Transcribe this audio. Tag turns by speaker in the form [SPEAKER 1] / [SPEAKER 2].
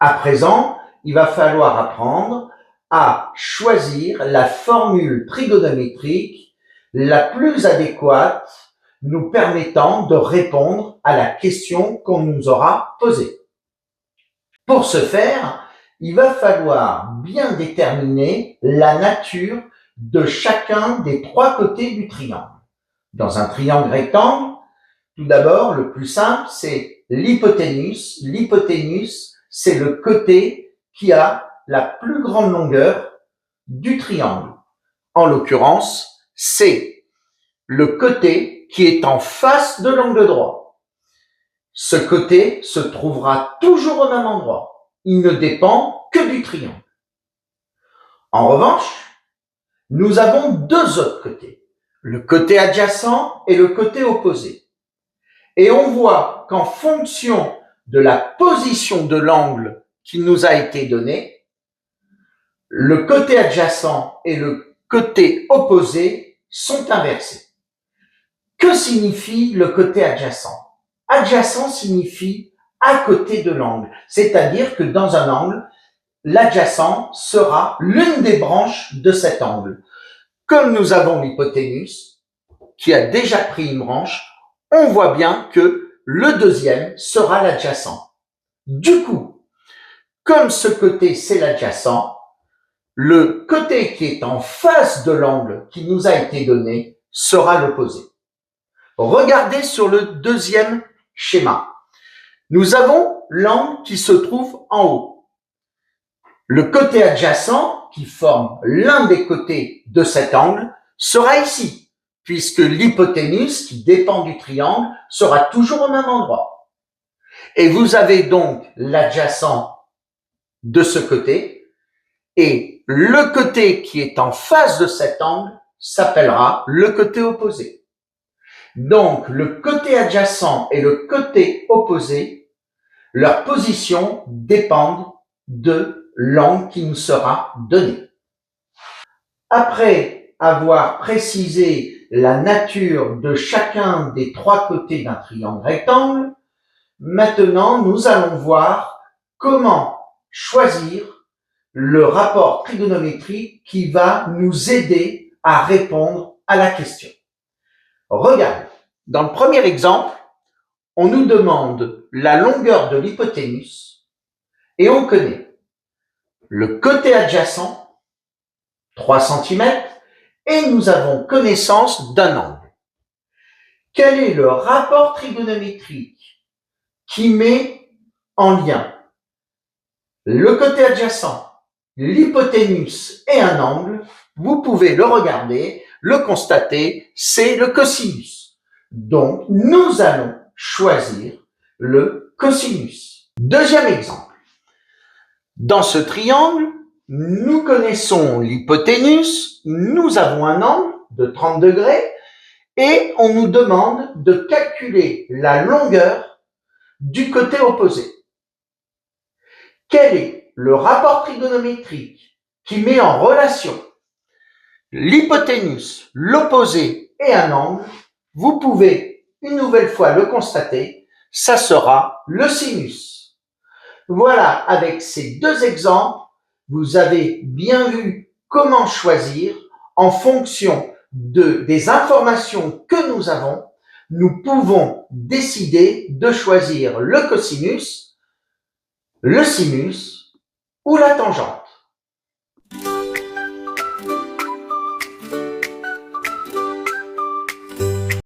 [SPEAKER 1] À présent, il va falloir apprendre à choisir la formule trigonométrique la plus adéquate nous permettant de répondre à la question qu'on nous aura posée. Pour ce faire, il va falloir bien déterminer la nature de chacun des trois côtés du triangle. Dans un triangle rectangle, tout d'abord, le plus simple, c'est l'hypoténuse. L'hypoténuse, c'est le côté qui a la plus grande longueur du triangle. En l'occurrence, c'est le côté qui est en face de l'angle droit. Ce côté se trouvera toujours au même endroit. Il ne dépend que du triangle. En revanche, nous avons deux autres côtés, le côté adjacent et le côté opposé. Et on voit qu'en fonction de la position de l'angle qui nous a été donné, le côté adjacent et le côté opposé sont inversés. Que signifie le côté adjacent? Adjacent signifie à côté de l'angle, c'est-à-dire que dans un angle, l'adjacent sera l'une des branches de cet angle. Comme nous avons l'hypoténuse, qui a déjà pris une branche, on voit bien que le deuxième sera l'adjacent. Du coup, comme ce côté c'est l'adjacent, le côté qui est en face de l'angle qui nous a été donné sera l'opposé. Regardez sur le deuxième schéma. Nous avons l'angle qui se trouve en haut. Le côté adjacent, qui forme l'un des côtés de cet angle, sera ici, puisque l'hypoténuse, qui dépend du triangle, sera toujours au même endroit. Et vous avez donc l'adjacent de ce côté, et le côté qui est en face de cet angle s'appellera le côté opposé. Donc, le côté adjacent et le côté opposé, leur position dépendent de l'angle qui nous sera donné. Après avoir précisé la nature de chacun des trois côtés d'un triangle rectangle, maintenant nous allons voir comment choisir le rapport trigonométrique qui va nous aider à répondre à la question. Regardez, dans le premier exemple, on nous demande la longueur de l'hypoténuse et on connaît le côté adjacent, 3 cm, et nous avons connaissance d'un angle. Quel est le rapport trigonométrique qui met en lien le côté adjacent, l'hypoténuse et un angle? Vous pouvez le regarder, le constater, c'est le cosinus. Donc, nous allons choisir le cosinus. Deuxième exemple. Dans ce triangle, nous connaissons l'hypoténuse, nous avons un angle de 30 degrés et on nous demande de calculer la longueur du côté opposé. Quel est le rapport trigonométrique qui met en relation l'hypoténuse, l'opposé et un angle? Vous pouvez une nouvelle fois le constater, ça sera le sinus. Voilà, avec ces deux exemples, vous avez bien vu comment choisir en fonction des informations que nous avons. Nous pouvons décider de choisir le cosinus, le sinus ou la tangente.